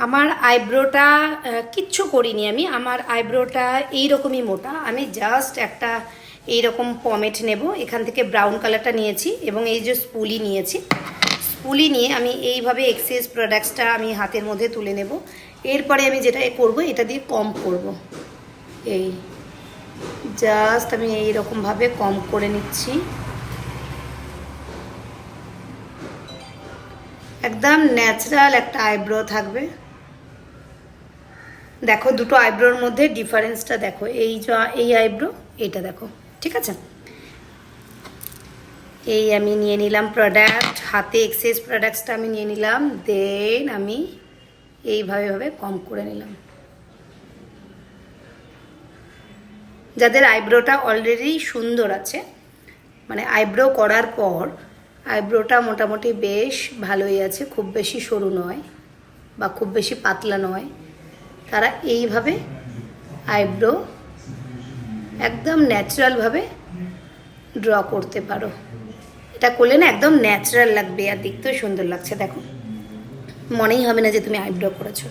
আমার আইব্রোটা কিচ্ছু করিনি আমি। আমার আইব্রোটা এইরকমই মোটা। আমি জাস্ট একটা এইরকম পমেট নেব, এখান থেকে ব্রাউন কালারটা নিয়েছি এবং এই যে স্পুলি নিয়েছি। স্পুলি নিয়ে আমি এইভাবে এক্সেস প্রোডাক্টসটা আমি হাতের মধ্যে তুলে নেব। এরপরে আমি যেটা করব, এটা দিয়ে কম করব। এই জাস্ট আমি এইরকমভাবে কম করে নিচ্ছি। একদম ন্যাচারাল একটা আইব্রো থাকবে। দেখো দুটো আইব্রোর মধ্যে ডিফারেন্সটা দেখো, এই আইব্রো, এইটা দেখো, ঠিক আছে। এই আমি নিয়ে নিলাম প্রোডাক্ট, হাতে এক্সেস প্রোডাক্টসটা আমি নিয়ে নিলাম, দেন আমি এইভাবে কম করে নিলাম। যাদের আইব্রোটা অলরেডি সুন্দর আছে, মানে আইব্রো করার পর আইব্রোটা মোটামুটি বেশ ভালোই আছে, খুব বেশি সরু নয় বা খুব বেশি পাতলা নয়, তারা এইভাবে আইব্রো একদম ন্যাচারালভাবে ড্র করতে পারো। এটা করলে না একদম ন্যাচারাল লাগবে আর দেখতেও সুন্দর লাগছে। দেখো, মনেই হবে না যে তুমি আইব্রো করেছো।